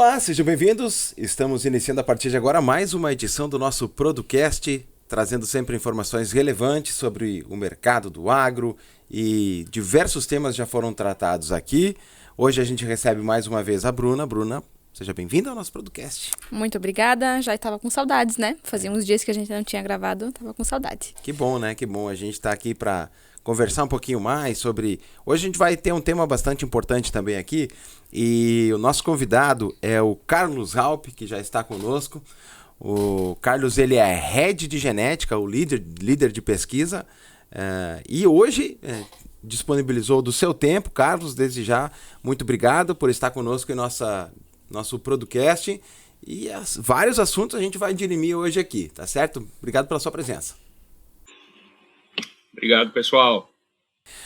Olá, sejam bem-vindos. Estamos iniciando a partir de agora mais uma edição do nosso Producast, trazendo sempre informações relevantes sobre o mercado do agro e diversos temas já foram tratados aqui. Hoje a gente recebe mais uma vez a Bruna. Bruna, seja bem-vinda ao nosso Producast. Muito obrigada, já estava com saudades, né? Fazia uns dias que a gente não tinha gravado, estava com saudade. Que bom, né? Que bom. A gente está aqui para conversar um pouquinho mais sobre... Hoje a gente vai ter um tema bastante importante também aqui e o nosso convidado é o Carlos Raupp, que já está conosco. O Carlos, ele é Head de Genética, o líder de pesquisa, e hoje disponibilizou do seu tempo. Carlos, desde já, muito obrigado por estar conosco em nosso Producast. E vários assuntos a gente vai dirimir hoje aqui, tá certo? Obrigado pela sua presença. Obrigado, pessoal.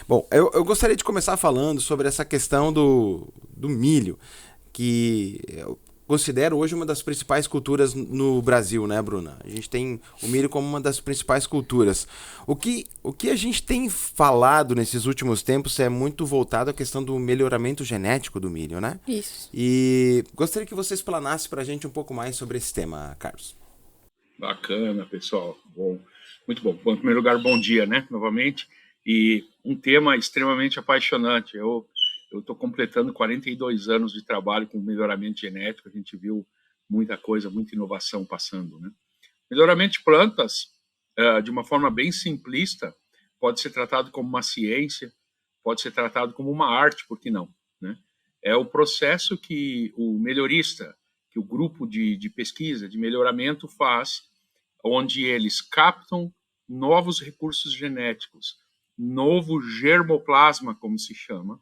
Bom, eu gostaria de começar falando sobre essa questão do milho, que eu considero hoje uma das principais culturas no Brasil, né, Bruna? A gente tem o milho como uma das principais culturas. O que a gente tem falado nesses últimos tempos é muito voltado à questão do melhoramento genético do milho, né? Isso. E gostaria que você explanasse para a gente um pouco mais sobre esse tema, Carlos. Bacana, pessoal. Bom, muito bom. Bom, em primeiro lugar, bom dia, né, novamente. E um tema extremamente apaixonante. Eu estou completando 42 anos de trabalho com melhoramento genético. A gente viu muita coisa, muita inovação passando, né? Melhoramento de plantas, de uma forma bem simplista, pode ser tratado como uma ciência, pode ser tratado como uma arte, por que não, né? É o processo que o melhorista, que o grupo de pesquisa, de melhoramento faz, onde eles captam novos recursos genéticos, novo germoplasma, como se chama,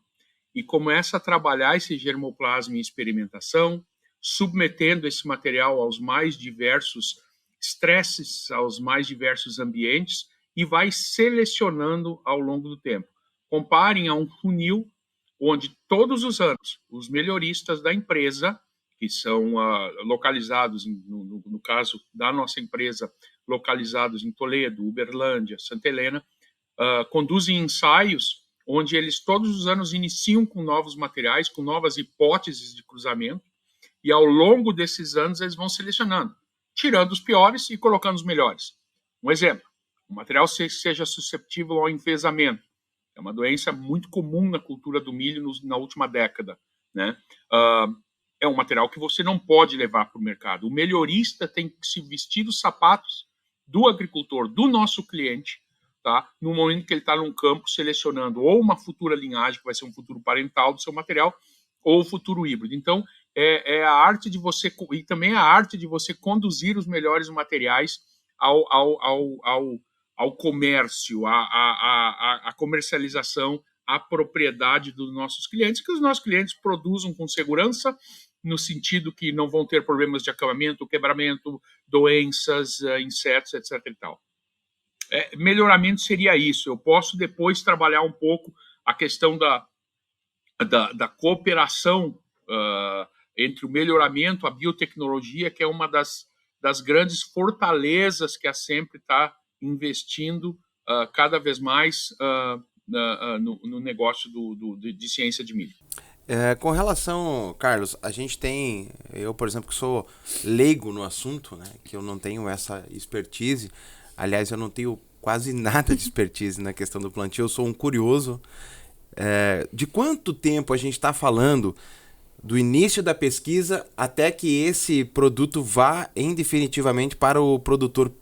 e começa a trabalhar esse germoplasma em experimentação, submetendo esse material aos mais diversos estresses, aos mais diversos ambientes, e vai selecionando ao longo do tempo. Comparem a um funil, onde todos os anos os melhoristas da empresa, que são localizados, no caso da nossa empresa, localizados em Toledo, Uberlândia, Santa Helena, conduzem ensaios onde eles todos os anos iniciam com novos materiais, com novas hipóteses de cruzamento, e ao longo desses anos eles vão selecionando, tirando os piores e colocando os melhores. Um exemplo, o material seja susceptível ao enfesamento. É uma doença muito comum na cultura do milho na última década, né? É um material que você não pode levar para o mercado. O melhorista tem que se vestir os sapatos do agricultor, do nosso cliente, tá? No momento que ele está num campo selecionando ou uma futura linhagem, que vai ser um futuro parental do seu material, ou o futuro híbrido. Então, é a arte de você, e também a arte de você conduzir os melhores materiais ao comércio, à comercialização, à propriedade dos nossos clientes, que os nossos clientes produzam com segurança, no sentido que não vão ter problemas de acabamento, quebramento, doenças, insetos, etc. e tal. Melhoramento seria isso. Eu posso depois trabalhar um pouco a questão da cooperação entre o melhoramento, a biotecnologia, que é uma das grandes fortalezas que a Sempre está investindo cada vez mais no negócio de ciência de milho. Com relação, Carlos, a gente tem, eu por exemplo que sou leigo no assunto, né, que eu não tenho essa expertise, aliás eu não tenho quase nada de expertise na questão do plantio, eu sou um curioso. De quanto tempo a gente está falando do início da pesquisa até que esse produto vá definitivamente para o produtor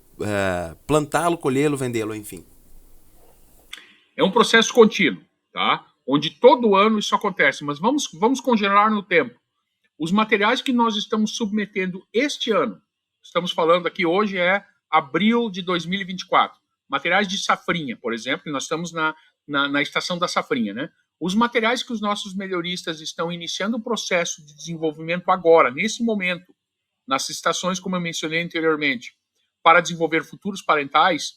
plantá-lo, colhê-lo, vendê-lo, enfim? É um processo contínuo, tá? Onde todo ano isso acontece, mas vamos congelar no tempo. Os materiais que nós estamos submetendo este ano, estamos falando aqui hoje é abril de 2024, materiais de safrinha, por exemplo, nós estamos na estação da safrinha, né? Os materiais que os nossos melhoristas estão iniciando o processo de desenvolvimento agora, nesse momento, nas estações, como eu mencionei anteriormente, para desenvolver futuros parentais,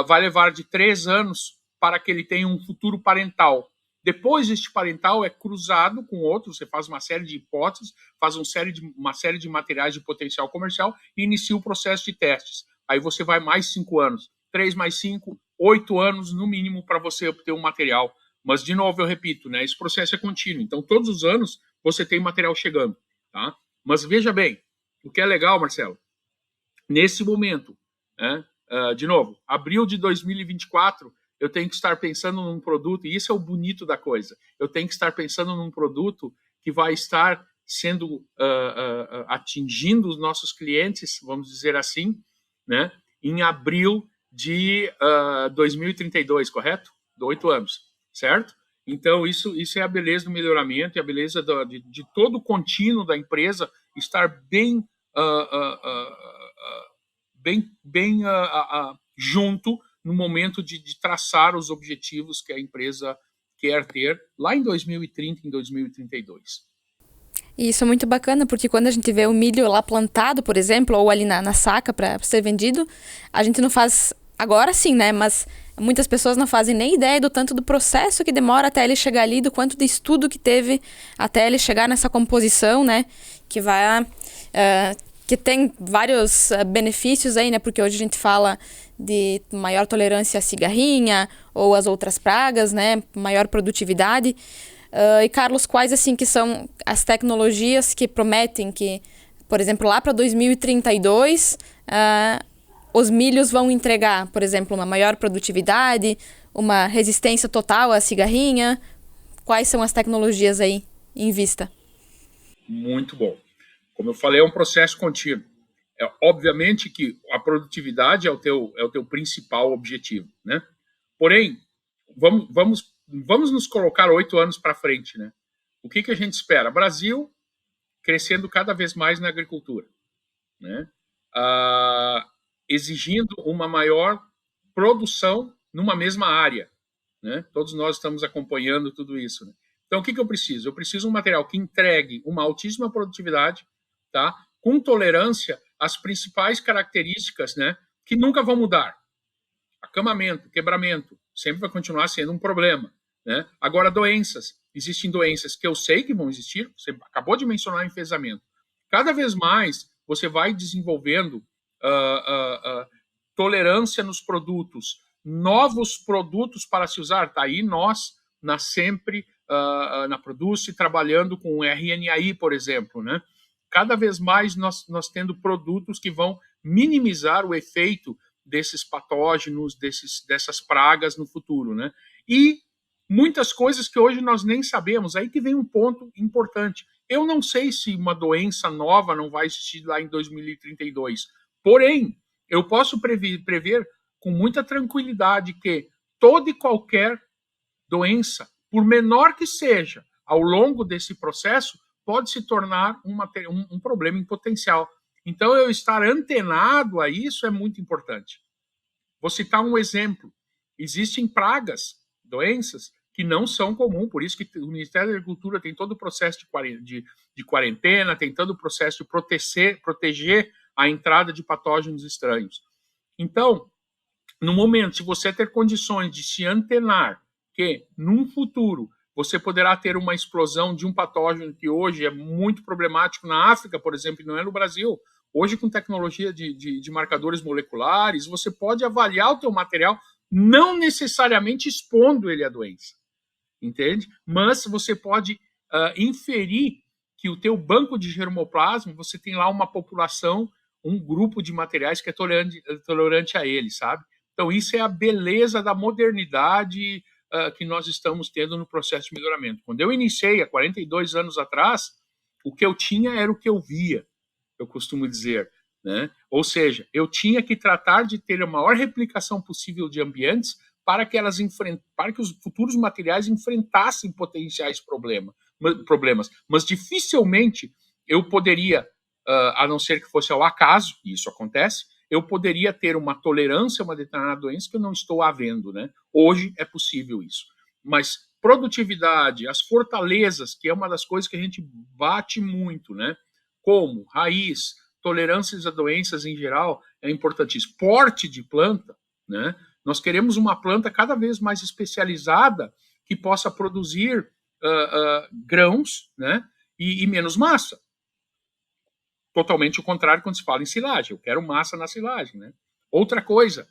vai levar de 3 anos para que ele tenha um futuro parental. Depois, este parental é cruzado com outros, você faz uma série de hipóteses, faz uma série de materiais de potencial comercial e inicia o processo de testes. Aí você vai mais 5 anos. 3 mais 5, 8 anos no mínimo para você obter um material. Mas, de novo, eu repito, né, esse processo é contínuo. Então, todos os anos você tem material chegando. Tá? Mas veja bem, o que é legal, Marcelo, nesse momento, né, de novo, abril de 2024, eu tenho que estar pensando num produto, e isso é o bonito da coisa, eu tenho que estar pensando num produto que vai estar sendo atingindo os nossos clientes, vamos dizer assim, né, em abril de 2032, correto? De 8 anos, certo? Então, isso é a beleza do melhoramento e a beleza de todo o contínuo da empresa estar bem, junto no momento de traçar os objetivos que a empresa quer ter lá em 2030, em 2032. E isso é muito bacana, porque quando a gente vê o milho lá plantado, por exemplo, ou ali na saca para ser vendido, a gente não faz agora sim, né? Mas muitas pessoas não fazem nem ideia do tanto do processo que demora até ele chegar ali, do quanto de estudo que teve até ele chegar nessa composição, né? Que vai que tem vários benefícios aí, né? Porque hoje a gente fala de maior tolerância à cigarrinha ou às outras pragas, né? Maior produtividade. E, Carlos, quais assim que são as tecnologias que prometem que, por exemplo, lá para 2032, os milhos vão entregar, por exemplo, uma maior produtividade, uma resistência total à cigarrinha? Quais são as tecnologias aí em vista? Muito bom. Como eu falei, é um processo contínuo. Obviamente que a produtividade é o teu principal objetivo, né? Porém, vamos nos colocar 8 anos para frente, né? O que a gente espera? Brasil crescendo cada vez mais na agricultura, né? Exigindo uma maior produção numa mesma área, né? Todos nós estamos acompanhando tudo isso, né? Então, o que eu preciso? Eu preciso de um material que entregue uma altíssima produtividade, tá? Com tolerância às principais características, né? Que nunca vão mudar. Acamamento, quebramento, sempre vai continuar sendo um problema, né? Agora, doenças. Existem doenças que eu sei que vão existir, você acabou de mencionar enfesamento. Cada vez mais você vai desenvolvendo tolerância nos produtos, novos produtos para se usar. Tá aí nós, na Sempre, na Produce, trabalhando com RNAi, por exemplo, né? Cada vez mais nós tendo produtos que vão minimizar o efeito desses patógenos, dessas pragas no futuro, né? E muitas coisas que hoje nós nem sabemos. Aí que vem um ponto importante. Eu não sei se uma doença nova não vai existir lá em 2032. Porém, eu posso prever com muita tranquilidade que toda e qualquer doença, por menor que seja, ao longo desse processo, pode se tornar um problema em potencial. Então, eu estar antenado a isso é muito importante. Vou citar um exemplo. Existem pragas, doenças, que não são comuns, por isso que o Ministério da Agricultura tem todo o processo de quarentena, tem todo o processo de proteger a entrada de patógenos estranhos. Então, no momento, se você ter condições de se antenar que, num futuro, você poderá ter uma explosão de um patógeno que hoje é muito problemático na África, por exemplo, e não é no Brasil. Hoje, com tecnologia de marcadores moleculares, você pode avaliar o teu material, não necessariamente expondo ele à doença, entende? Mas você pode inferir que o teu banco de germoplasma, você tem lá uma população, um grupo de materiais que é tolerante a ele, sabe? Então, isso é a beleza da modernidade que nós estamos tendo no processo de melhoramento. Quando eu iniciei, há 42 anos atrás, o que eu tinha era o que eu via, eu costumo dizer, né? Ou seja, eu tinha que tratar de ter a maior replicação possível de ambientes para que os futuros materiais enfrentassem potenciais problemas. Mas dificilmente eu poderia, a não ser que fosse ao acaso, e isso acontece, eu poderia ter uma tolerância a uma determinada doença que eu não estou havendo, né? Hoje é possível isso. Mas produtividade, as fortalezas, que é uma das coisas que a gente bate muito, né? Como raiz, tolerâncias a doenças em geral, é importantíssimo. Porte de planta, né? Nós queremos uma planta cada vez mais especializada que possa produzir grãos, né? E menos massa. Totalmente o contrário quando se fala em silagem. Eu quero massa na silagem, né? Outra coisa,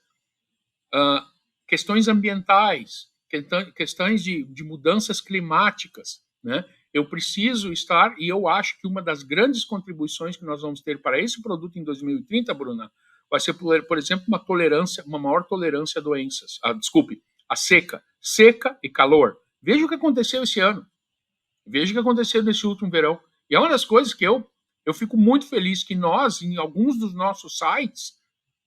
questões ambientais, questões de mudanças climáticas, né? eu preciso estar, e eu acho que uma das grandes contribuições que nós vamos ter para esse produto em 2030, Bruna, vai ser, por exemplo, uma maior tolerância a doenças. A seca e calor. Veja o que aconteceu esse ano. Veja o que aconteceu nesse último verão. E é uma das coisas que eu fico muito feliz que nós, em alguns dos nossos sites,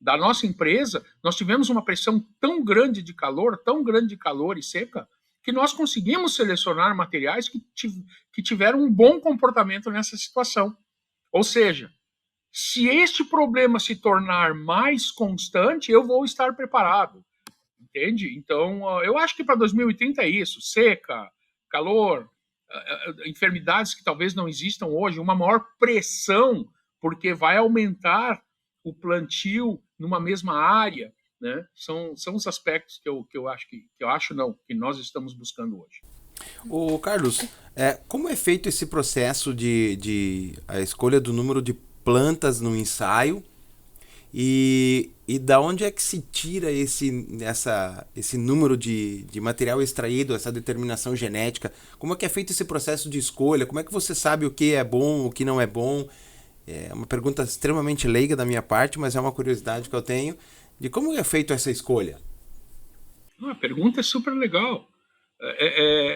da nossa empresa, nós tivemos uma pressão tão grande de calor e seca, que nós conseguimos selecionar materiais que tiveram um bom comportamento nessa situação. Ou seja, se este problema se tornar mais constante, eu vou estar preparado. Entende? Então, eu acho que para 2030 é isso. Seca, calor, enfermidades que talvez não existam hoje, uma maior pressão, porque vai aumentar o plantio numa mesma área, né? São os aspectos que nós estamos buscando hoje. Ô Carlos, como é feito esse processo de a escolha do número de plantas no ensaio e da onde é que se tira esse número de material extraído, essa determinação genética? Como é que é feito esse processo de escolha? Como é que você sabe o que é bom, o que não é bom? É uma pergunta extremamente leiga da minha parte, mas é uma curiosidade que eu tenho de como é feita essa escolha. A pergunta é super legal.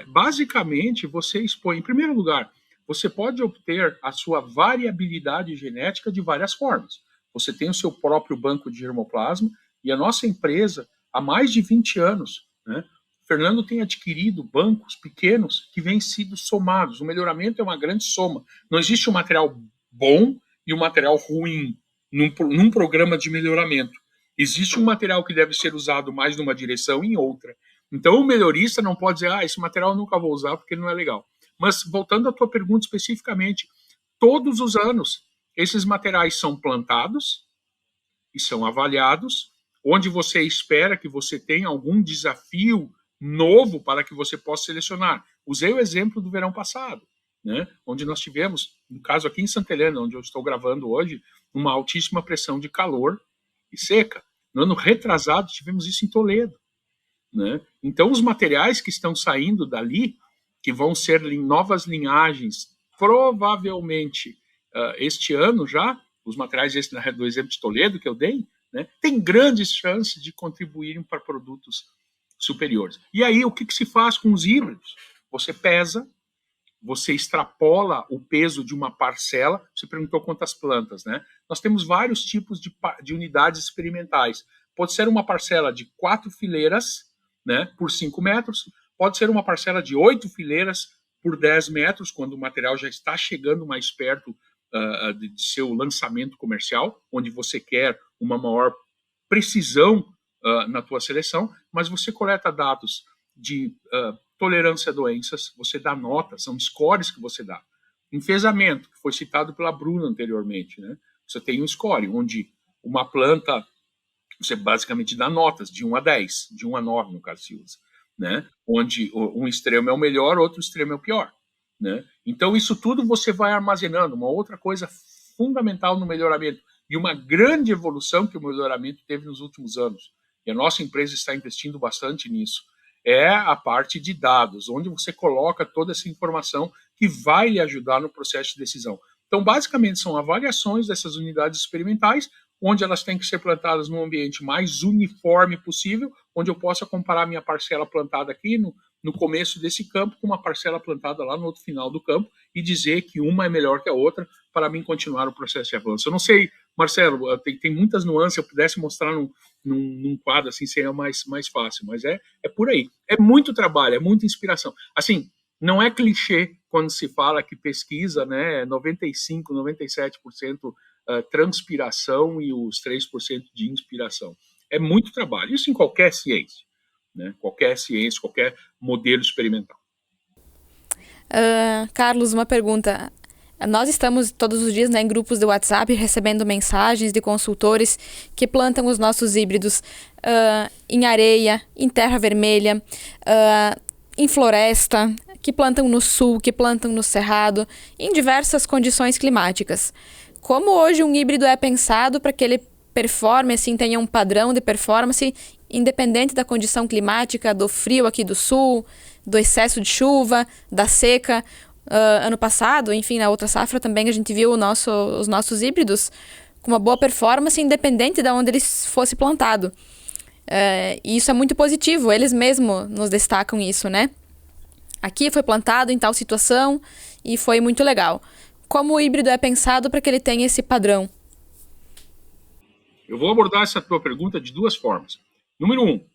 Basicamente, você expõe, em primeiro lugar, você pode obter a sua variabilidade genética de várias formas. Você tem o seu próprio banco de germoplasma e a nossa empresa, há mais de 20 anos, né, Fernando tem adquirido bancos pequenos que vêm sido somados. O melhoramento é uma grande soma. Não existe um material bom e um material ruim num programa de melhoramento. Existe um material que deve ser usado mais numa direção e em outra. Então, o melhorista não pode dizer, esse material eu nunca vou usar porque ele não é legal. Mas, voltando à tua pergunta especificamente, todos os anos, esses materiais são plantados e são avaliados, onde você espera que você tenha algum desafio novo para que você possa selecionar. Usei o exemplo do verão passado, né, onde nós tivemos, no caso aqui em Santa Helena, onde eu estou gravando hoje, uma altíssima pressão de calor e seca. No ano retrasado, tivemos isso em Toledo. Né? Então, os materiais que estão saindo dali, que vão ser novas linhagens, provavelmente este ano já, os materiais do exemplo de Toledo que eu dei, né, tem grandes chances de contribuírem para produtos superiores. E aí, o que se faz com os híbridos? Você pesa, você extrapola o peso de uma parcela. Você perguntou quantas plantas, né? Nós temos vários tipos de unidades experimentais. Pode ser uma parcela de 4 fileiras, né, por 5 metros, pode ser uma parcela de 8 fileiras por 10 metros, quando o material já está chegando mais perto de seu lançamento comercial, onde você quer uma maior precisão na tua seleção, mas você coleta dados de tolerância a doenças, você dá nota, são scores que você dá. Enfesamento, que foi citado pela Bruna anteriormente, né? Você tem um score, onde uma planta, você basicamente dá notas de 1 a 10, de 1 a 9, no caso se usa, né? Onde um extremo é o melhor, outro extremo é o pior, né? Então, isso tudo você vai armazenando. Uma outra coisa fundamental no melhoramento, e uma grande evolução que o melhoramento teve nos últimos anos, e a nossa empresa está investindo bastante nisso, é a parte de dados, onde você coloca toda essa informação que vai lhe ajudar no processo de decisão. Então, basicamente, são avaliações dessas unidades experimentais, onde elas têm que ser plantadas num ambiente mais uniforme possível, onde eu possa comparar minha parcela plantada aqui no começo desse campo com uma parcela plantada lá no outro final do campo e dizer que uma é melhor que a outra para mim continuar o processo de avanço. Eu não sei, Marcelo, tem muitas nuances, eu pudesse mostrar num quadro assim seria mais fácil, mas é por aí. É muito trabalho, é muita inspiração. Assim, não é clichê quando se fala que pesquisa, né, 95%, 97% transpiração e os 3% de inspiração. É muito trabalho. Isso em qualquer ciência, né? Qualquer ciência, qualquer modelo experimental. Carlos, uma pergunta. Nós estamos todos os dias, né, em grupos de WhatsApp recebendo mensagens de consultores que plantam os nossos híbridos em areia, em terra vermelha, em floresta, que plantam no sul, que plantam no cerrado, em diversas condições climáticas. Como hoje um híbrido é pensado para que ele performe, assim, tenha um padrão de performance independente da condição climática, do frio aqui do sul, do excesso de chuva, da seca? ano passado, enfim, na outra safra também a gente viu os nossos híbridos com uma boa performance, independente de onde eles fosse plantado. E isso é muito positivo, eles mesmos nos destacam isso, né? Aqui foi plantado em tal situação e foi muito legal. Como o híbrido é pensado para que ele tenha esse padrão? Eu vou abordar essa tua pergunta de duas formas. Número um,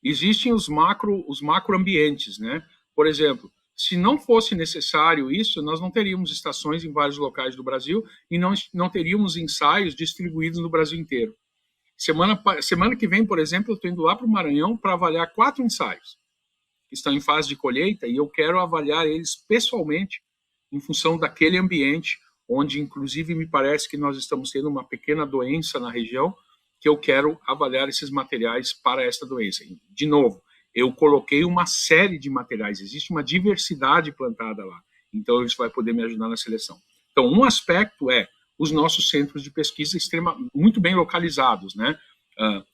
existem os macroambientes, né? Por exemplo, se não fosse necessário isso, nós não teríamos estações em vários locais do Brasil e não teríamos ensaios distribuídos no Brasil inteiro. Semana que vem, por exemplo, eu estou indo lá para o Maranhão para avaliar 4 ensaios que estão em fase de colheita e eu quero avaliar eles pessoalmente em função daquele ambiente onde, inclusive, me parece que nós estamos tendo uma pequena doença na região que eu quero avaliar esses materiais para esta doença. De novo, eu coloquei uma série de materiais, existe uma diversidade plantada lá, então isso vai poder me ajudar na seleção. Então, um aspecto é os nossos centros de pesquisa muito bem localizados, né?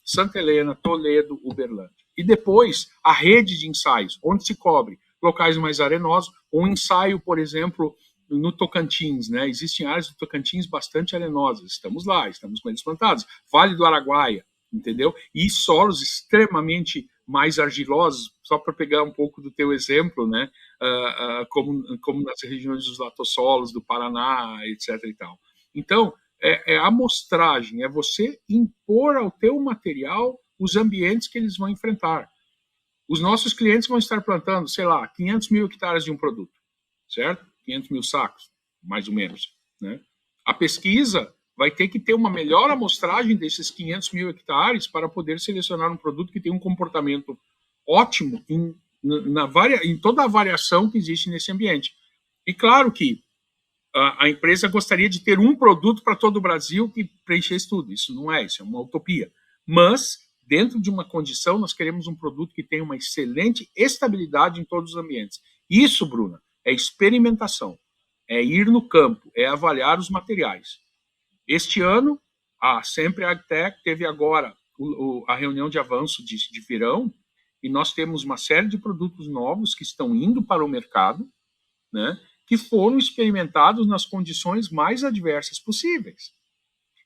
Santa Helena, Toledo, Uberlândia. E depois, a rede de ensaios, onde se cobre locais mais arenosos, um ensaio, por exemplo, no Tocantins, né? Existem áreas do Tocantins bastante arenosas, estamos lá, estamos com eles plantados. Vale do Araguaia, entendeu? E solos extremamente mais argilosos, só para pegar um pouco do teu exemplo, né? Como nas regiões dos latossolos, do Paraná, etc. e tal. Então, é a amostragem, é você impor ao teu material os ambientes que eles vão enfrentar. Os nossos clientes vão estar plantando, sei lá, 500 mil hectares de um produto, certo? 500 mil sacos, mais ou menos, né? A pesquisa vai ter que ter uma melhor amostragem desses 500 mil hectares para poder selecionar um produto que tem um comportamento ótimo em toda a variação que existe nesse ambiente. E claro que a empresa gostaria de ter um produto para todo o Brasil que preenchesse tudo. Isso não é, isso é uma utopia. Mas, dentro de uma condição, nós queremos um produto que tenha uma excelente estabilidade em todos os ambientes. Isso, Bruna, é experimentação, é ir no campo, é avaliar os materiais. Este ano, a Sempre AgTech teve agora a reunião de avanço de verão e nós temos uma série de produtos novos que estão indo para o mercado, né, que foram experimentados nas condições mais adversas possíveis.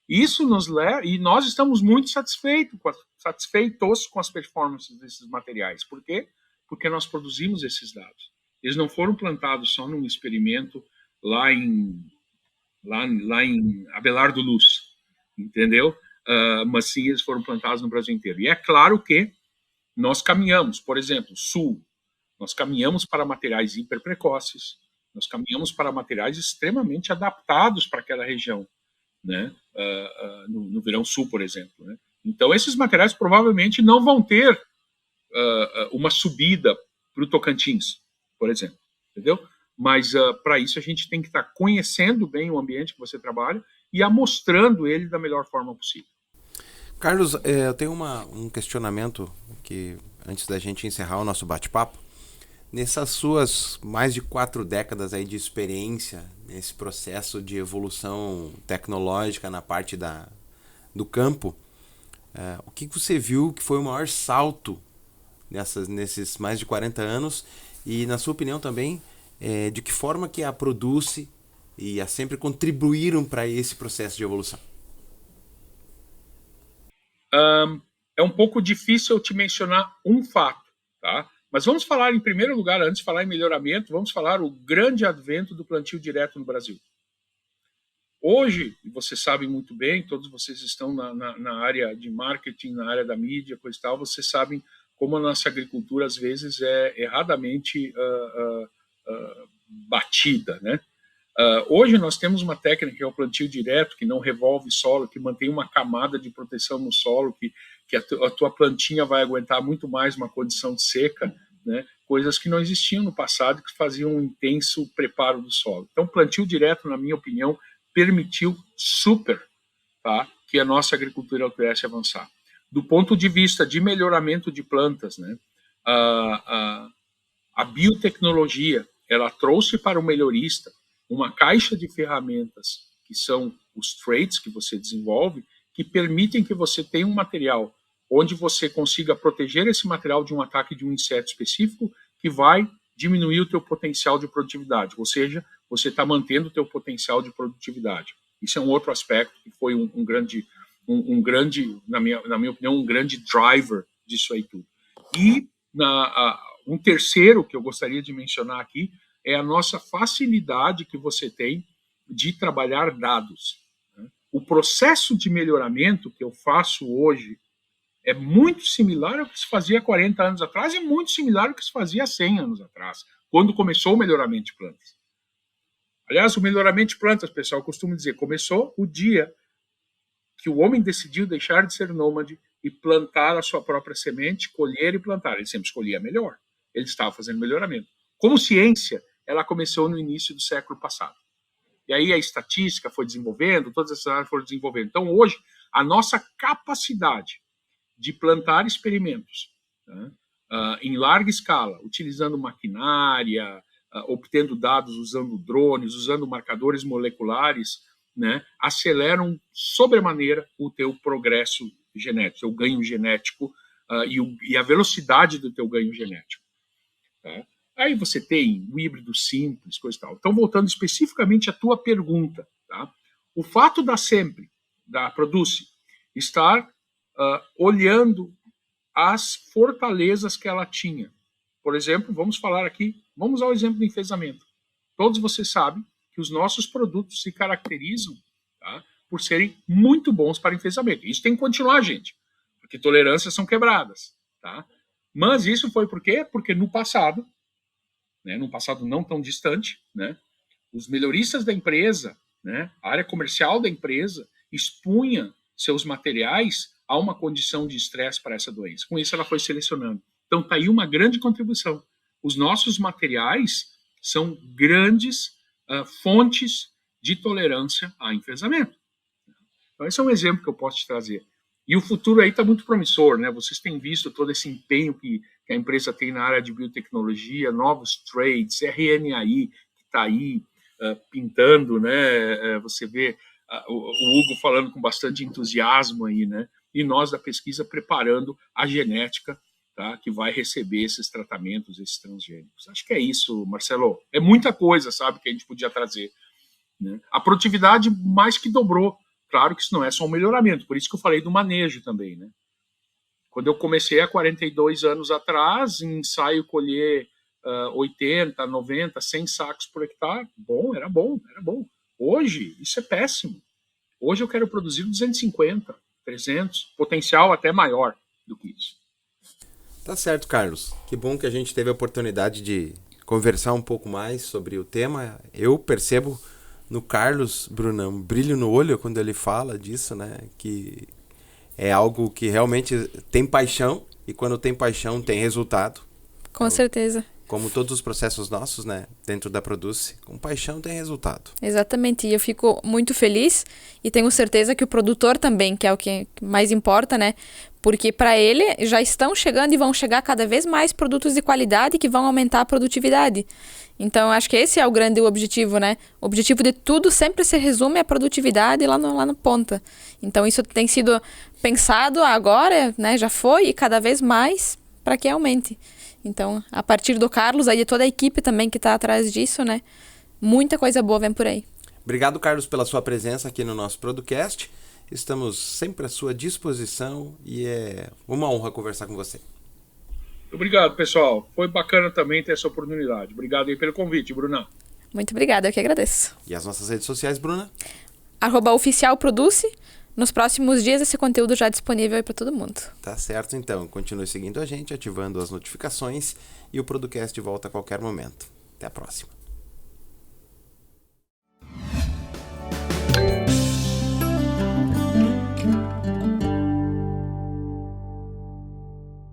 Isso nos leva, e nós estamos muito satisfeitos com as performances desses materiais. Por quê? Porque nós produzimos esses dados. Eles não foram plantados só num experimento lá em Abelardo Luz, entendeu? Mas sim, eles foram plantados no Brasil inteiro. E é claro que nós caminhamos, por exemplo, sul, nós caminhamos para materiais hiperprecoces, nós caminhamos para materiais extremamente adaptados para aquela região, né? No verão sul, por exemplo, né? Então, esses materiais provavelmente não vão ter uma subida para o Tocantins, por exemplo, entendeu? Mas para isso a gente tem que estar conhecendo bem o ambiente que você trabalha e amostrando ele da melhor forma possível. Carlos, eu tenho um questionamento que antes da gente encerrar o nosso bate-papo. Nessas suas mais de 4 décadas aí de experiência nesse processo de evolução tecnológica na parte do campo, o que você viu que foi o maior salto nesses mais de 40 anos e, na sua opinião também, de que forma que a Produce e a Sempre contribuíram para esse processo de evolução? É um pouco difícil eu te mencionar um fato, tá? Mas vamos falar, em primeiro lugar, antes de falar em melhoramento, vamos falar o grande advento do plantio direto no Brasil. Hoje, você sabe muito bem, todos vocês estão na área de marketing, na área da mídia, coisa e tal, vocês sabem como a nossa agricultura, às vezes, é erradamente batida, né? Hoje nós temos uma técnica que é o plantio direto, que não revolve solo, que mantém uma camada de proteção no solo, que a tua plantinha vai aguentar muito mais uma condição de seca, né? Coisas que não existiam no passado, que faziam um intenso preparo do solo. Então, plantio direto, na minha opinião, permitiu super, tá, que a nossa agricultura pudesse avançar. Do ponto de vista de melhoramento de plantas, né? A biotecnologia, ela trouxe para o melhorista uma caixa de ferramentas, que são os traits que você desenvolve, que permitem que você tenha um material onde você consiga proteger esse material de um ataque de um inseto específico, que vai diminuir o teu potencial de produtividade, ou seja, você está mantendo o teu potencial de produtividade. Isso é um outro aspecto que foi um grande, na minha opinião, um grande driver disso aí tudo. E um terceiro que eu gostaria de mencionar aqui é a nossa facilidade que você tem de trabalhar dados. O processo de melhoramento que eu faço hoje é muito similar ao que se fazia 40 anos atrás e muito similar ao que se fazia 100 anos atrás, quando começou o melhoramento de plantas. Aliás, o melhoramento de plantas, pessoal, eu costumo dizer, começou o dia que o homem decidiu deixar de ser nômade e plantar a sua própria semente, colher e plantar. Ele sempre escolhia melhor. Ele estava fazendo melhoramento. Como ciência, ela começou no início do século passado. E aí a estatística foi desenvolvendo, todas essas áreas foram desenvolvendo. Então, hoje, a nossa capacidade de plantar experimentos, né, em larga escala, utilizando maquinária, obtendo dados usando drones, usando marcadores moleculares, né, aceleram sobremaneira o teu progresso genético, o ganho genético e a velocidade do teu ganho genético. Tá? Aí você tem o híbrido simples, coisa e tal. Então, voltando especificamente à tua pergunta, tá? O fato da Produce, estar olhando as fortalezas que ela tinha. Por exemplo, vamos ao exemplo do enfesamento. Todos vocês sabem que os nossos produtos se caracterizam, tá, por serem muito bons para enfesamento. Isso tem que continuar, gente, porque tolerâncias são quebradas. Tá? Mas isso foi por quê? Porque no passado, né, num passado não tão distante, né, os melhoristas da empresa, né, a área comercial da empresa, expunha seus materiais a uma condição de estresse para essa doença. Com isso, ela foi selecionando. Então, está aí uma grande contribuição. Os nossos materiais são grandes fontes de tolerância a enfesamento. Então, esse é um exemplo que eu posso te trazer. E o futuro aí está muito promissor, né? Vocês têm visto todo esse empenho que a empresa tem na área de biotecnologia, novos trades, RNAi, que está aí pintando, né? Você vê o Hugo falando com bastante entusiasmo aí, né? E nós da pesquisa preparando a genética, tá, que vai receber esses tratamentos, esses transgênicos. Acho que é isso, Marcelo. É muita coisa, sabe, que a gente podia trazer. Né? A produtividade mais que dobrou. Claro que isso não é só um melhoramento, por isso que eu falei do manejo também. Né? Quando eu comecei há 42 anos atrás, em ensaio colher 80, 90, 100 sacos por hectare, era bom. Hoje, isso é péssimo. Hoje eu quero produzir 250, 300, potencial até maior do que isso. Tá certo, Carlos. Que bom que a gente teve a oportunidade de conversar um pouco mais sobre o tema. Eu percebo no Carlos, Bruna, um brilho no olho quando ele fala disso, né? Que é algo que realmente tem paixão, e quando tem paixão tem resultado. Com certeza. Como todos os processos nossos, né? Dentro da Produce, com paixão tem resultado. Exatamente, e eu fico muito feliz e tenho certeza que o produtor também, que é o que mais importa, né? Porque para ele já estão chegando e vão chegar cada vez mais produtos de qualidade que vão aumentar a produtividade. Então, acho que esse é o grande objetivo, né? O objetivo de tudo sempre se resume à produtividade lá no ponta. Então, isso tem sido pensado agora, né? Já foi, e cada vez mais para que aumente. Então, a partir do Carlos, aí de toda a equipe também que está atrás disso, né? Muita coisa boa vem por aí. Obrigado, Carlos, pela sua presença aqui no nosso podcast. Estamos sempre à sua disposição e é uma honra conversar com você. Obrigado, pessoal. Foi bacana também ter essa oportunidade. Obrigado aí pelo convite, Bruna. Muito obrigada, eu que agradeço. E as nossas redes sociais, Bruna? @oficialproduce. Nos próximos dias esse conteúdo já é disponível aí para todo mundo. Tá certo, então. Continue seguindo a gente, ativando as notificações, e o Producast volta a qualquer momento. Até a próxima.